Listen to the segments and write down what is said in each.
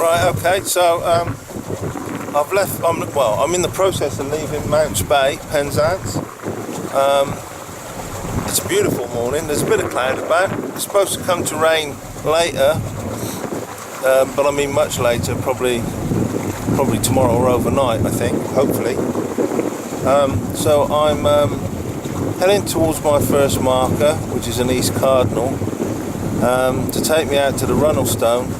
Right, okay, so I've left, I'm in the process of leaving Mounts Bay, Penzance. It's a beautiful morning, there's a bit of cloud about. It's supposed to come to rain later, but I mean much later, probably tomorrow or overnight, I think, hopefully. So I'm heading towards my first marker, which is an East Cardinal, to take me out to the Runnel Stone,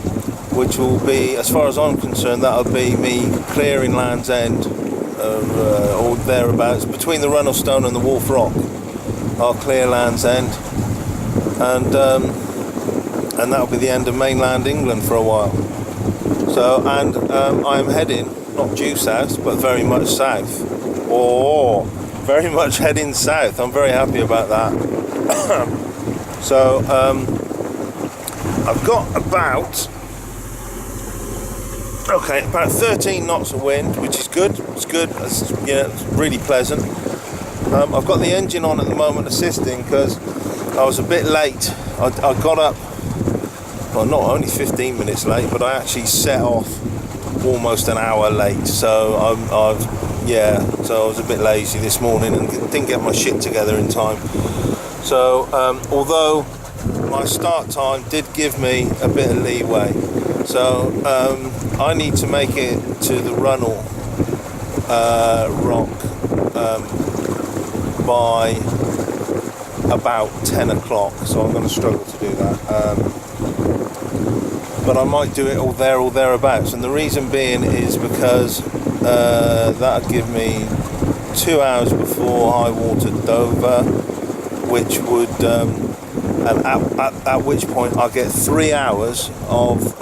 which will be, as far as I'm concerned, that'll be me clearing Land's End, or thereabouts, between the Runnel Stone and the Wolf Rock. I'll clear Land's End, and that'll be the end of mainland England for a while. So, and I'm heading, not due south, but very much south. Oh, very much heading south. I'm very happy about that. So, I've got about 13 knots of wind, which is good. It's good. It's really pleasant. I've got the engine on at the moment, assisting, because I was a bit late. I got up, well, not only 15 minutes late, but I actually set off almost an hour late. So I was a bit lazy this morning and didn't get my shit together in time. So although my start time did give me a bit of leeway, so I need to make it to the Runnel Rock by about 10 o'clock, so I'm going to struggle to do that, but I might do it all there or thereabouts, and the reason being is because that'll give me 2 hours before high water Dover, which would at which point I'll get 3 hours of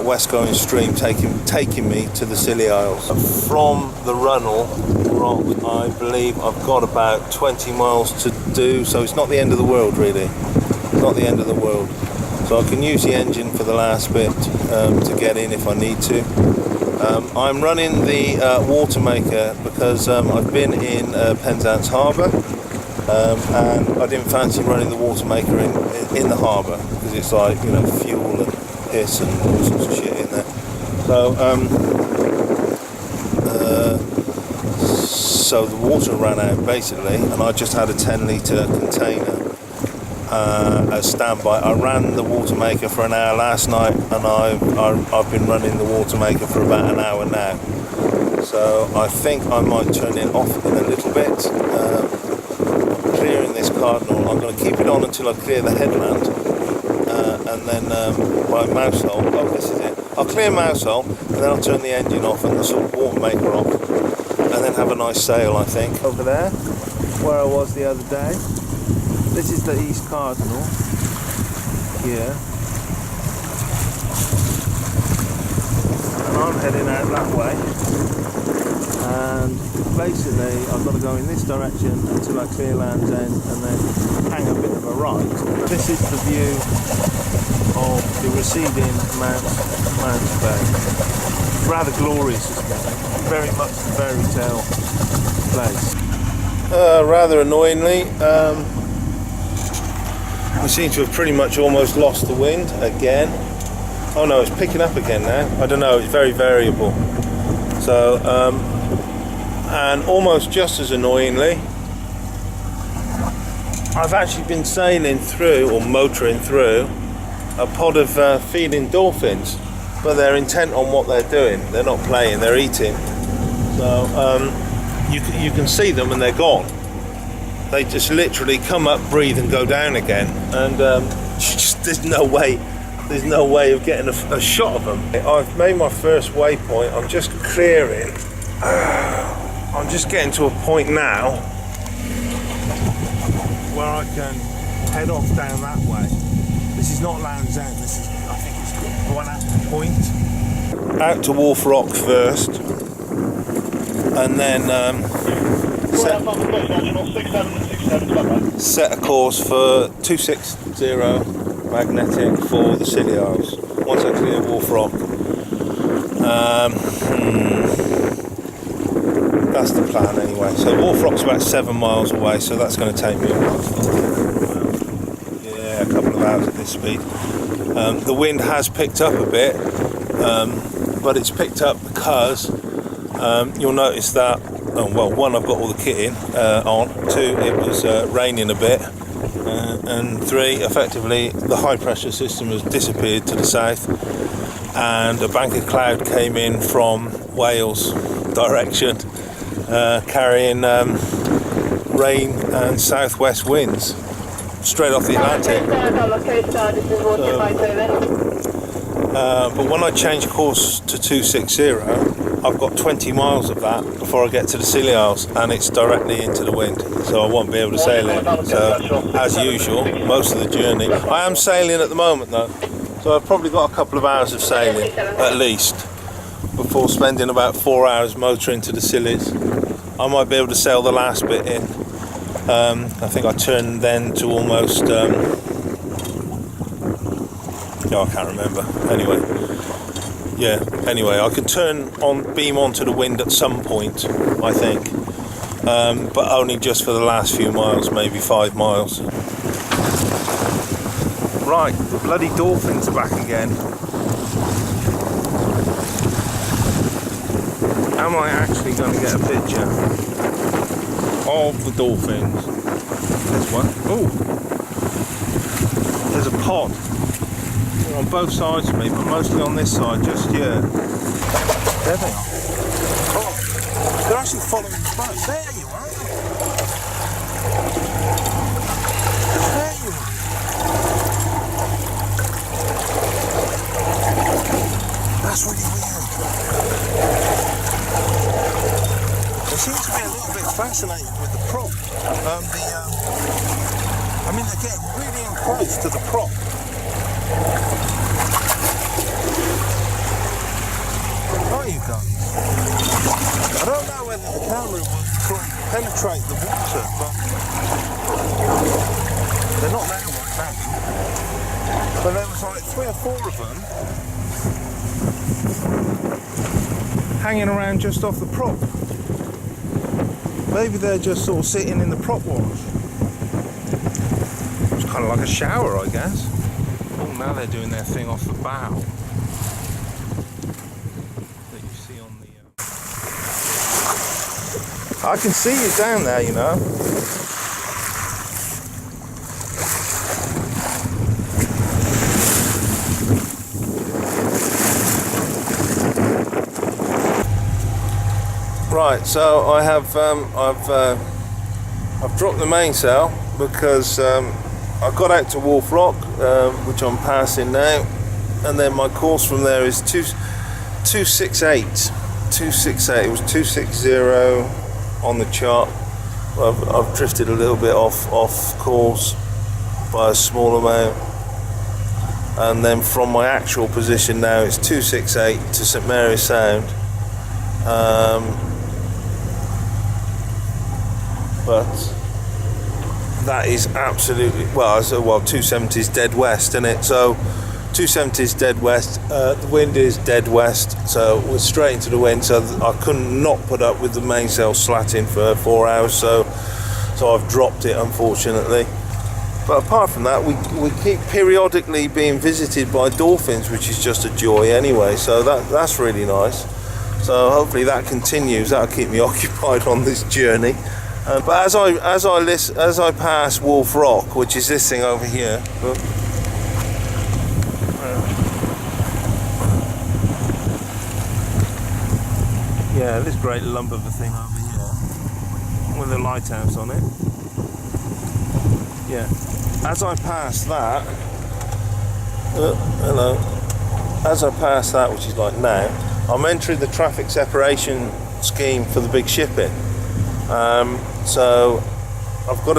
west going stream taking me to the Scilly Isles. From the Runnel Rock, I believe I've got about 20 miles to do, so it's not the end of the world really. Not the end of the world. So I can use the engine for the last bit to get in if I need to. I'm running the water maker because I've been in Penzance Harbour, and I didn't fancy running the water maker in the harbour because it's like, you know, fuel and piss and all sorts of shit in there. So the water ran out basically, and I just had a 10-litre container as standby. I ran the water maker for an hour last night, and I've been running the water maker for about an hour now. So I think I might turn it off in a little bit. I'm clearing this Cardinal. I'm going to keep it on until I clear the headland, and then by Mousehole. Oh, this is it. I'll clear Mousehole, and then I'll turn the engine off and the sort of water maker off, and then have a nice sail, I think. Over there, where I was the other day. This is the East Cardinal here, and I'm heading out that way, and basically I've got to go in this direction until I clear Land's End and then hang a bit of a right. This is the view of the receding Mounts Bay. Rather glorious, isn't it? Very much a fairy tale place. Rather annoyingly, we seem to have pretty much almost lost the wind again. Oh no, it's picking up again now. I don't know, it's very variable. So, and almost just as annoyingly, I've actually been sailing through, or motoring through, a pod of feeding dolphins, but they're intent on what they're doing. They're not playing, they're eating. So, you can see them and they're gone. They just literally come up, breathe, and go down again, and there's no way of getting a shot of them. I've made my first waypoint. I'm just clearing. I'm just getting to a point now where I can head off down that way. This is not Land's End. This is, I think it's one point. Out to Wolf Rock first, and then set a course for 260 magnetic for the Scilly Isles once I clear Wolf Rock. That's the plan anyway. So Wolf Rock's about 7 miles away, so that's going to take me a couple of hours at this speed. The wind has picked up a bit, but it's picked up because you'll notice that, well, one, I've got all the kit in on, two, it was raining a bit, and three, effectively the high pressure system has disappeared to the south, and a bank of cloud came in from Wales direction, carrying rain and southwest winds straight off the Atlantic. But when I change course to 260, I've got 20 miles of that before I get to the Scilly Isles, and it's directly into the wind, so I won't be able to sail it. So, as usual, most of the journey, I am sailing at the moment though, so I've probably got a couple of hours of sailing at least before spending about 4 hours motoring to the Scillies. I might be able to sail the last bit in. I think I turn then to almost I can't remember. Anyway, I can beam onto the wind at some point, I think, but only just for the last few miles, maybe 5 miles. Right, the bloody dolphins are back again. Am I actually going to get a picture of the dolphins? There's one. Oh, there's a pod. They're on both sides of me, but mostly on this side, just here. There they are. Oh, they're actually following the boat. There you are. There you are. That's really weird. They seem to be a little bit fascinated with the prop. I mean, they're getting really close to the prop. Are you guys? I don't know whether the camera will try and penetrate the water, but they're not there right now. But there was like 3 or 4 of them hanging around just off the prop. Maybe they're just sort of sitting in the prop wash. It's kind of like a shower, I guess. Oh, now they're doing their thing off the bow that you see on the... I can see you down there, you know. Right, so I have I've dropped the mainsail because I got out to Wolf Rock, which I'm passing now, and then my course from there is 268. It was 260 on the chart. I've drifted a little bit off course by a small amount, and then from my actual position now it's 268 to St Mary's Sound. But that is absolutely, well 270 is dead west, isn't it? So 270 is dead west, the wind is dead west, so we're straight into the wind, so I couldn't not put up with the mainsail slatting for 4 hours, so I've dropped it, unfortunately. But apart from that, we keep periodically being visited by dolphins, which is just a joy anyway, so that's really nice. So hopefully that continues, that'll keep me occupied on this journey. But as I pass Wolf Rock, which is this thing over here, yeah, this great lump of a thing over here with a lighthouse on it. Yeah, as I pass that, as I pass that, which is like now, I'm entering the traffic separation scheme for the big shipping. So I've got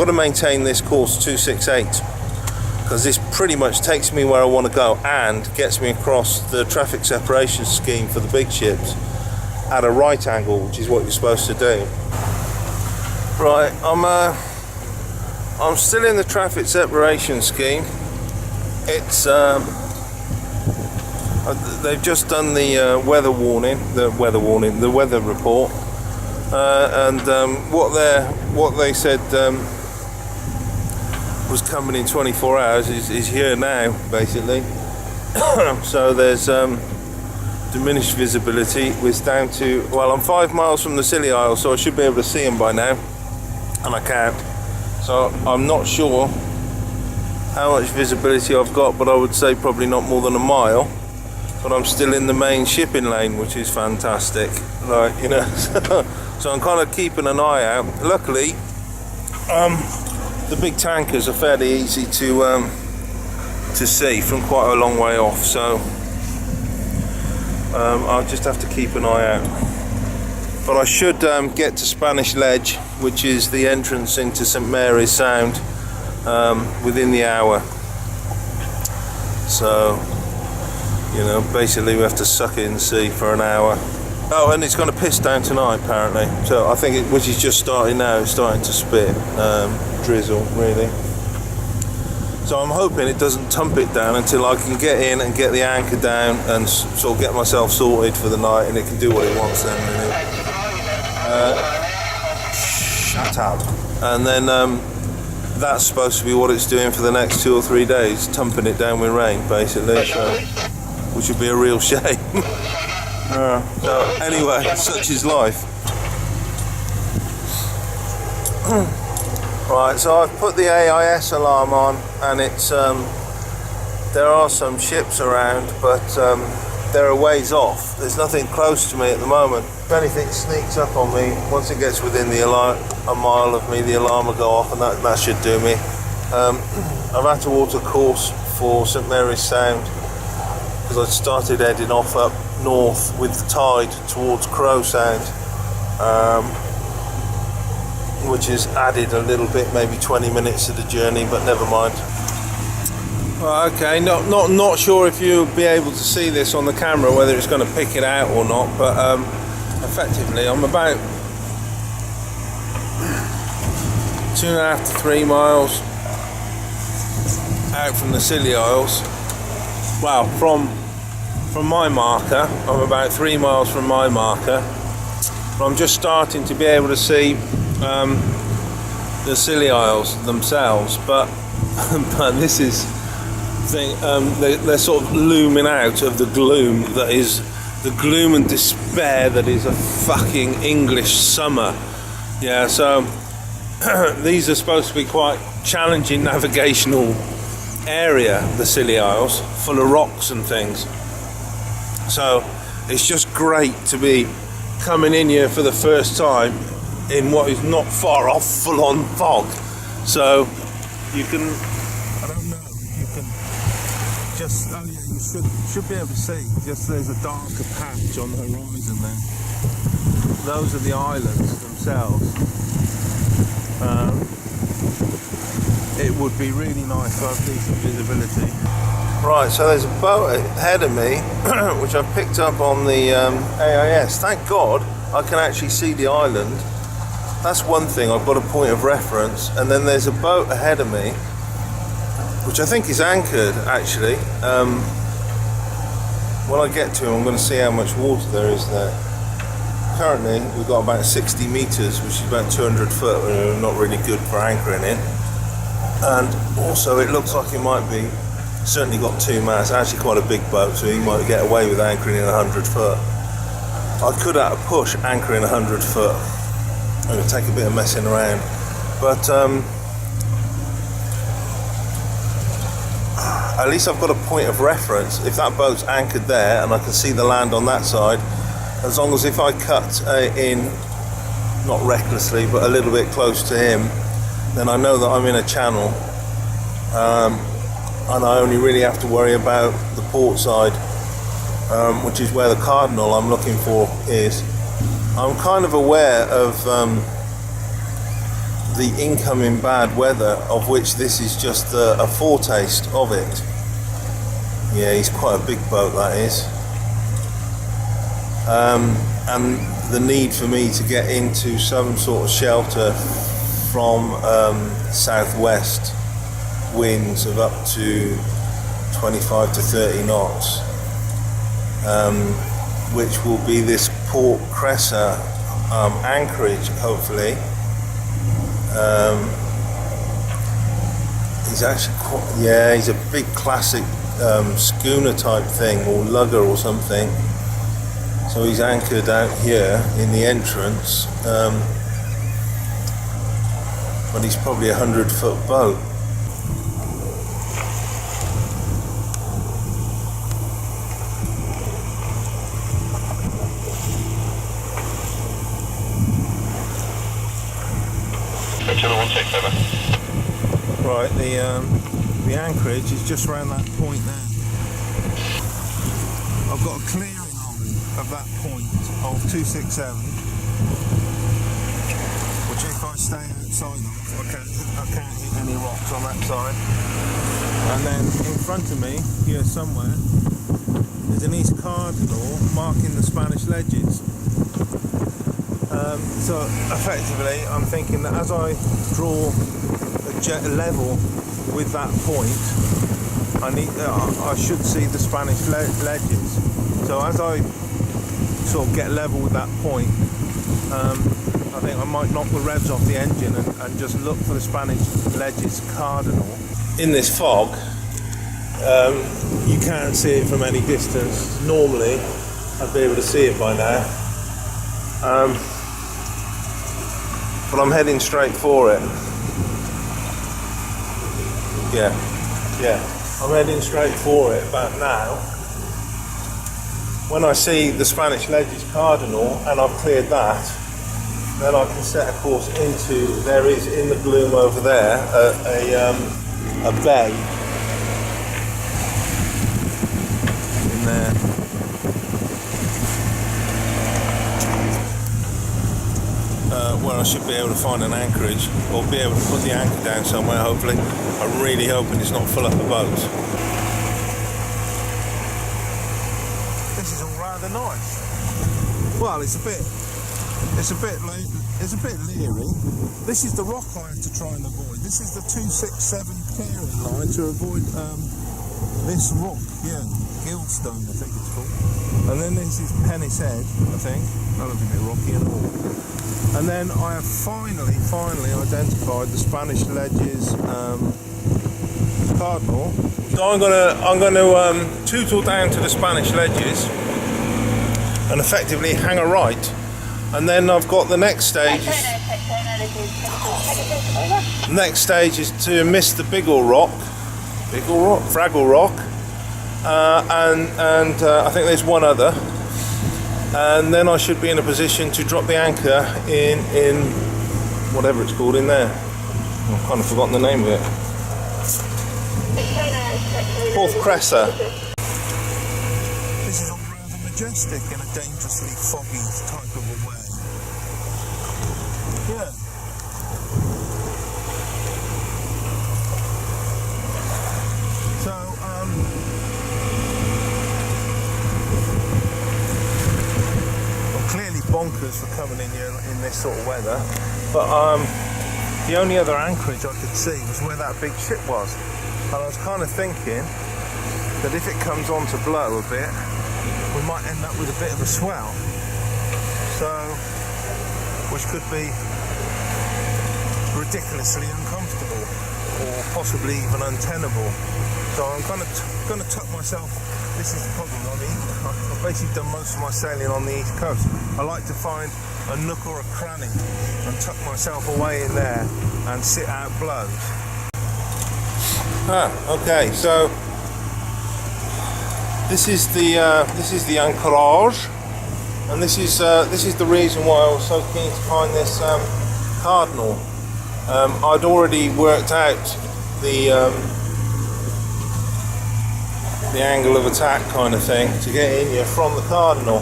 to maintain this course 268 because this pretty much takes me where I want to go and gets me across the traffic separation scheme for the big ships at a right angle, which is what you're supposed to do. Right, I'm still in the traffic separation scheme. It's they've just done the weather report. And what they said, was coming in 24 hours is here now, basically. So there's diminished visibility. We're down to, well, I'm 5 miles from the Scilly Isles, so I should be able to see them by now, and I can't. So I'm not sure how much visibility I've got, but I would say probably not more than a mile. But I'm still in the main shipping lane, which is fantastic. Like, you know, so I'm kind of keeping an eye out. Luckily, the big tankers are fairly easy to see from quite a long way off. So I'll just have to keep an eye out. But I should get to Spanish Ledge, which is the entrance into St Mary's Sound, within the hour. So, you know, basically we have to suck it in the sea for an hour. Oh, and it's going to piss down tonight apparently. So I think which is just starting now, it's starting to spit, drizzle really. So I'm hoping it doesn't tump it down until I can get in and get the anchor down and sort of get myself sorted for the night, and it can do what it wants then really. Shut up. And then that's supposed to be what it's doing for the next 2 or 3 days, tumping it down with rain basically, so, which would be a real shame. So anyway, such is life. Right, so I've put the AIS alarm on, and it's there are some ships around, but they're a ways off. There's nothing close to me at the moment. If anything sneaks up on me, once it gets within a mile of me, the alarm will go off, and that should do me. I've had to alter course for St Mary's Sound because I started heading off up north with the tide towards Crow Sound, which has added a little bit, maybe 20 minutes to the journey, but never mind. Well, okay, not sure if you'll be able to see this on the camera, whether it's going to pick it out or not, but effectively I'm about 2.5 to 3 miles out from the Scilly Isles. Well, from my marker, I'm about 3 miles from my marker, but I'm just starting to be able to see the Scilly Isles themselves, but this is they're sort of looming out of the gloom that is the gloom and despair that is a fucking English summer. Yeah, so these are supposed to be quite challenging navigational area, the Scilly Isles, full of rocks and things. So it's just great to be coming in here for the first time in what is not far off full-on fog. So you can, I don't know, you can just, oh yeah, you should be able to see, just there's a darker patch on the horizon there. Those are the islands themselves. It would be really nice to have decent visibility. Right, so there's a boat ahead of me, which I've picked up on the AIS. Thank God I can actually see the island. That's one thing, I've got a point of reference. And then there's a boat ahead of me, which I think is anchored actually. When I get to him, I'm going to see how much water there is there. Currently, we've got about 60 meters, which is about 200 foot, not really good for anchoring in. And also, it looks like it might be, certainly got 2 masts, actually quite a big boat, so you might get away with anchoring in 100 foot. I could at a push anchor in 100 foot. It would take a bit of messing around, but at least I've got a point of reference. If that boat's anchored there and I can see the land on that side, as long as if I cut in, not recklessly, but a little bit close to him, then I know that I'm in a channel, and I only really have to worry about the port side, which is where the cardinal I'm looking for is. I'm kind of aware of the incoming bad weather, of which this is just a foretaste of it. Yeah, he's quite a big boat, that is. And the need for me to get into some sort of shelter from southwest winds of up to 25 to 30 knots, which will be this Port Cressa anchorage, hopefully. He's actually quite, yeah, he's a big classic schooner type thing, or lugger or something. So he's anchored out here in the entrance, but he's probably a 100-foot boat. Right, the anchorage is just around that point there. I've got a clearing of that point of 267, which if I stay outside of, I can't hit any rocks on that side. And then in front of me, here somewhere, there's an east cardinal marking the Spanish ledges. So effectively, I'm thinking that as I draw a level with that point, I should see the Spanish ledges. So as I sort of get level with that point, I think I might knock the revs off the engine and just look for the Spanish ledges cardinal. In this fog, you can't see it from any distance. Normally, I'd be able to see it by now. But I'm heading straight for it. Yeah, I'm heading straight for it about now. When I see the Spanish ledges cardinal and I've cleared that, then I can set a course into, there is in the gloom over there a bay in there. Where I should be able to find an anchorage, or be able to put the anchor down somewhere, hopefully. I'm really hoping it's not full up of boats. This is all rather nice. Well, it's a bit leery. This is the rock I have to try and avoid. This is the 267 clearing line to avoid this rock, Gilstone I think it's called. And then this is Pennis Head, I think. That looks a bit rocky and all. And then I have finally identified the Spanish ledges cardinal. So I'm gonna tootle down to the Spanish ledges and effectively hang a right. And then I've got the next stage. Next stage is to miss the Fraggle Rock, and I think there's one other. And then I should be in a position to drop the anchor in whatever it's called in there. I've kind of forgotten the name of it. Fourth Cresser. This is all rather majestic in a dangerously foggy type of a way. Yeah. So, clearly bonkers for coming in here in this sort of weather, but the only other anchorage I could see was where that big ship was, and I was kind of thinking that if it comes on to blow a bit, we might end up with a bit of a swell, so which could be ridiculously uncomfortable or possibly even untenable. So I'm kind of going to tuck myself. This is the problem. I've basically done most of my sailing on the east coast. I like to find a nook or a cranny and tuck myself away in there and sit out blows. Okay. So this is the anchorage, and this is the reason why I was so keen to find this cardinal. I'd already worked out the angle of attack kind of thing to get in here from the cardinal,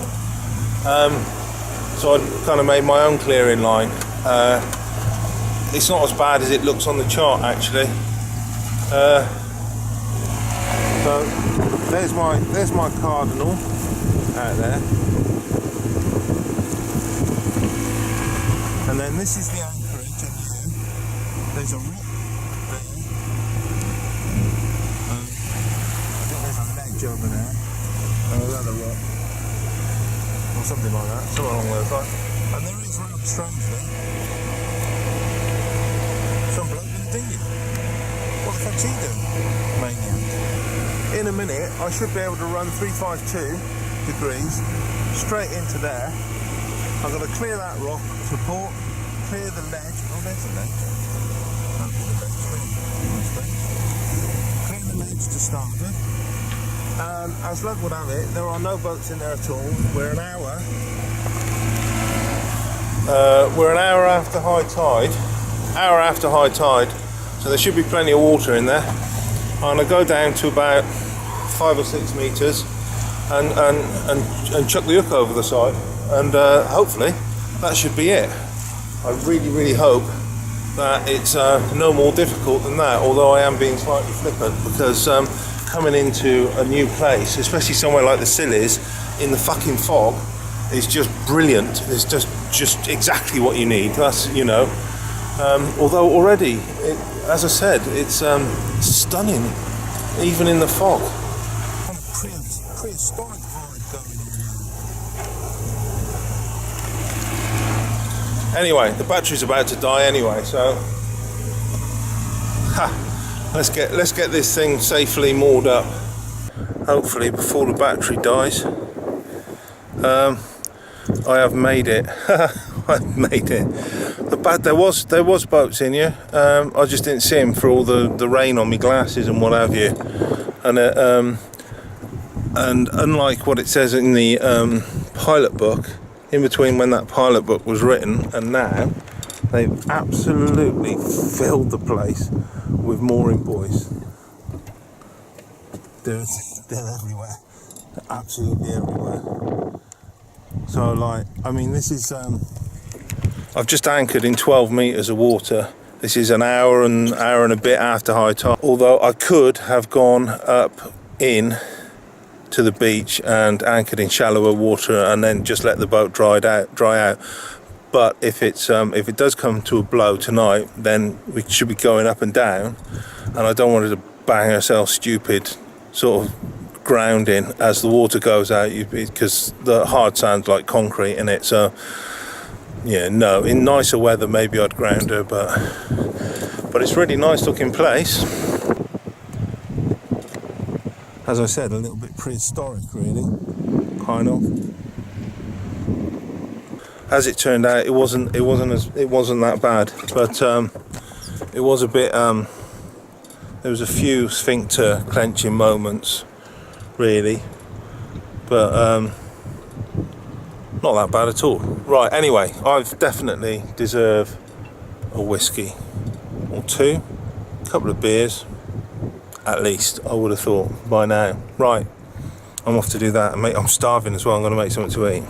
so I kind of made my own clearing line. It's not as bad as it looks on the chart actually. So there's my cardinal out there, and then this is the anchorage, and there's a rock there. Over there, another rock, or something like that, somewhere along those lines. And there is rather strangely some bloke in a dinghy. What the fuck What's he doing? Maniac. In a minute, I should be able to run 352 degrees straight into there. I've got to clear that rock support, clear the ledge. Oh, there's the ledge. Can't see the ledge. Clear the ledge to start with. And as luck would have it, there are no boats in there at all. We're an hour. We're an hour after high tide. So there should be plenty of water in there. I'm going to go down to about 5 or 6 meters and chuck the hook over the side, and hopefully that should be it. I really hope that it's no more difficult than that, although I am being slightly flippant, because coming into a new place, especially somewhere like the Scillies, in the fucking fog, is just brilliant. It's just exactly what you need. That's, you know, although already, as I said, it's stunning, even in the fog. Kind of prehistoric vibe going on. Anyway, the battery's about to die anyway, so let's get this thing safely moored up. Hopefully before the battery dies. I have made it. I've made it. There was boats in here. I just didn't see them for all the rain on my glasses and what have you. And unlike what it says in the pilot book, in between when that pilot book was written and now, they've absolutely filled the place with mooring buoys. They're everywhere. They're absolutely everywhere. So, like, I mean, this is I've just anchored in 12 meters of water. This is an hour and a bit after high tide, although I could have gone up in to the beach and anchored in shallower water and then just let the boat dry out. But if it does come to a blow tonight, then we should be going up and down, and I don't want it to bang ourselves stupid sort of grounding as the water goes out, because the hard sand's like concrete in it. So yeah, no, in nicer weather maybe I'd ground her, but it's really nice looking place. As I said, a little bit prehistoric really, kind of. As it turned out, it wasn't that bad, but it was a bit there was a few sphincter clenching moments really, but not that bad at all. Right, anyway, I've definitely deserve a whiskey or two, a couple of beers at least, I would have thought by now. Right, I'm off to do that, and mate, I'm starving as well. I'm going to make something to eat.